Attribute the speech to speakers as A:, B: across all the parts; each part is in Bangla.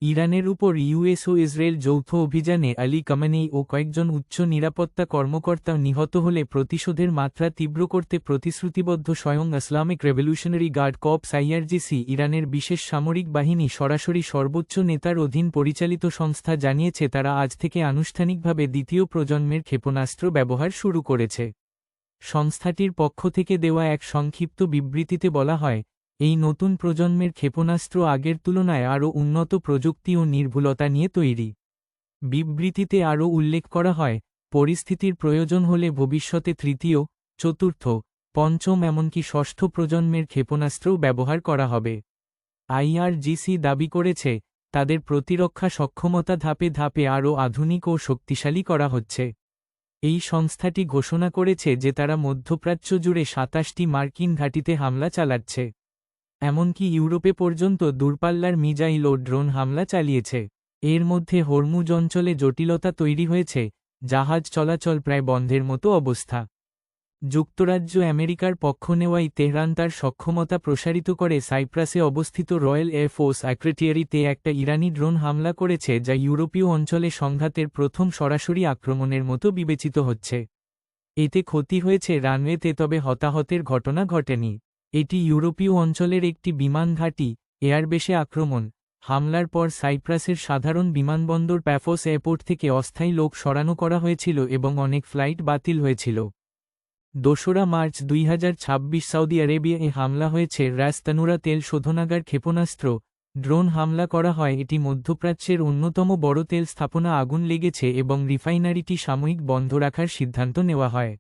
A: ইরানের উপর ইউএস ও ইসরায়েল যৌথ অভিযানে আলী খামেনেই ও কয়েকজন উচ্চ নিরাপত্তা কর্মকর্তা নিহত হলে প্রতিশোধের মাত্রা তীব্র করতে প্রতিশ্রুতিবদ্ধ স্বয়ং Islamic Revolutionary Guard Corps IRGC ইরানের বিশেষ সামরিক বাহিনী সরাসরি সর্বোচ্চ নেতার অধীন পরিচালিত সংস্থা জানিয়েছে তারা আজ থেকে আনুষ্ঠানিকভাবে দ্বিতীয় প্রজন্মের ক্ষেপণাস্ত্র ব্যবহার শুরু করেছে। সংস্থাটির পক্ষ থেকে দেওয়া এক সংক্ষিপ্ত বিবৃতিতে বলা হয়, এই নতুন প্রজন্মের ক্ষেপণাস্ত্র আগের তুলনায় আরও উন্নত প্রযুক্তি ও নির্ভুলতা নিয়ে তৈরি। বিবৃতিতে আরও উল্লেখ করা হয়, পরিস্থিতির প্রয়োজন হলে ভবিষ্যতে তৃতীয়, চতুর্থ, পঞ্চম এমনকি ষষ্ঠ প্রজন্মের ক্ষেপণাস্ত্রও ব্যবহার করা হবে। আইআরজিসি দাবি করেছে, তাদের প্রতিরক্ষা সক্ষমতা ধাপে ধাপে আরও আধুনিক ও শক্তিশালী করা হচ্ছে। এই সংস্থাটি ঘোষণা করেছে যে তারা মধ্যপ্রাচ্য জুড়ে ২৭টি মার্কিন ঘাঁটিতে হামলা চালাচ্ছে। এমনকি ইউরোপে পর্যন্ত দূরপাল্লার মিজাইল ও ড্রোন হামলা চালিয়েছে। এর মধ্যে হরমুজ অঞ্চলে জটিলতা তৈরি হয়েছে, জাহাজ চলাচল প্রায় বন্ধের মতো অবস্থা। যুক্তরাজ্য আমেরিকার পক্ষ নেওয়ায় তেহরান তার সক্ষমতা প্রসারিত করে সাইপ্রাসে অবস্থিত রয়্যাল এয়ারফোর্স অ্যাক্রেটিয়ারিতে একটা ইরানি ড্রোন হামলা করেছে যা ইউরোপীয় অঞ্চলে সংঘাতের প্রথম সরাসরি আক্রমণের মতো বিবেচিত হচ্ছে। এতে ক্ষতি হয়েছে রানওয়েতে, তবে হতাহতের ঘটনা ঘটেনি। এটি ইউরোপীয় অঞ্চলের একটি বিমান ঘাঁটি। এয়ারবেসে আক্রমণ হামলার পর সাইপ্রাসের সাধারণ বিমানবন্দর প্যাফোস এয়ারপোর্ট থেকে অস্থায়ী লোক সরানো করা হয়েছিল এবং অনেক ফ্লাইট বাতিল হয়েছিল। ২রা মার্চ ২০২৬ সৌদি আরবিয়ায় হামলা হয়েছে রাস তানুরা তেল শোধনাগার ক্ষেপণাস্ত্র ড্রোন হামলা করা হয়। এটি মধ্যপ্রাচ্যের অন্যতম বড় তেল স্থাপনা আগুন লেগেছে এবং রিফাইনারিটি সাময়িক বন্ধ রাখার সিদ্ধান্ত নেওয়া হয়।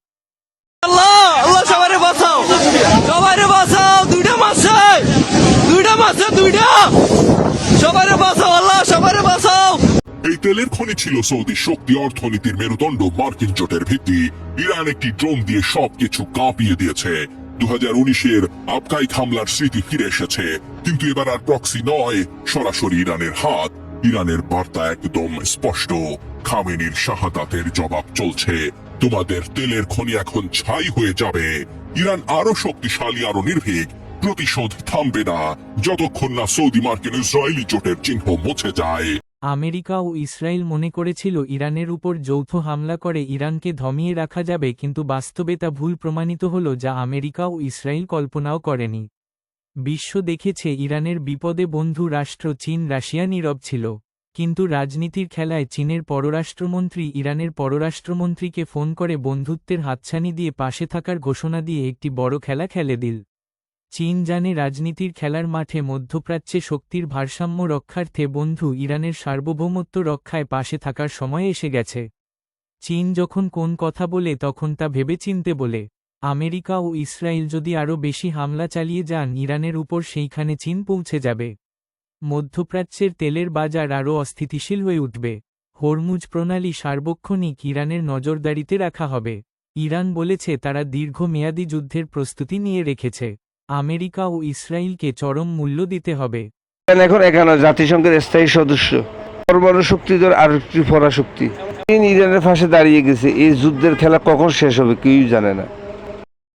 B: এই তেলের খনি ছিল সৌদি শক্তি অর্থনীতির মেরুদণ্ড, মার্কিন জোটের ভিত্তি। ইরান একটি ড্রোন দিয়ে সবকিছু কাঁপিয়ে দিয়েছে। 2019-এর আবকাইক হামলার স্মৃতি ফিরে এসেছে, কিন্তু এবার আর প্রক্সি নয়, সরাসরি ইরানের হাত। ইরানের বার্তা একদম স্পষ্ট, খামেনির শাহাদাতের জবাব চলছে। তোমাদের তেলের খনি এখন ছাই হয়ে যাবে। ইরান আরো শক্তিশালী, আরো নির্ভীক। প্রতিশোধ থামবে না যতক্ষণ না সৌদি মার্কিন ইসরায়েলি জোটের চিহ্ন মুছে যায়।
A: আমেরিকা ও ইসরায়েল মনে করেছিল ইরানের উপর যৌথ হামলা করে ইরানকে দমিয়ে রাখা যাবে, কিন্তু বাস্তবে তা ভুল প্রমাণিত হল, যা আমেরিকা ও ইসরায়েল কল্পনাও করেনি। বিশ্ব দেখেছে ইরানের বিপদে বন্ধু রাষ্ট্র চীন রাশিয়া নীরব ছিল, কিন্তু রাজনীতির খেলায় চীনের পররাষ্ট্রমন্ত্রী ইরানের পররাষ্ট্রমন্ত্রীকে ফোন করে বন্ধুত্বের হাতছানি দিয়ে পাশে থাকার ঘোষণা দিয়ে একটি বড় খেলা খেলে দিল। চীন জানে রাজনীতির খেলার মাঠে মধ্যপ্রাচ্যে শক্তির ভারসাম্য রক্ষার্থে বন্ধু ইরানের সার্বভৌমত্ব রক্ষায় পাশে থাকার সময় এসে গেছে। চীন যখন কোন কথা বলে তখন তা ভেবে চিনতে বলে। আমেরিকা ও ইসরায়েল যদি আরও বেশি হামলা চালিয়ে যান ইরানের উপর, সেইখানে চীন পৌঁছে যাবে। মধ্যপ্রাচ্যের তেলের বাজার আরও অস্থিতিশীল হয়ে উঠবে। হরমুজ প্রণালী সার্বক্ষণিক ইরানের নজরদারিতে রাখা হবে। ইরান বলেছে তারা দীর্ঘমেয়াদী যুদ্ধের প্রস্তুতি নিয়ে রেখেছে। আমেরিকা ও ইসরায়েলকে চরম মূল্য দিতে হবে।
C: এখন এখানে জাতিসংঘের স্থায়ী সদস্য, পরমাণু শক্তিধর আরেকটি পরাশক্তি। চীন ইরানের পাশে দাঁড়িয়ে গেছে। এই যুদ্ধের খেলা কখন শেষ হবে কেউই জানে না।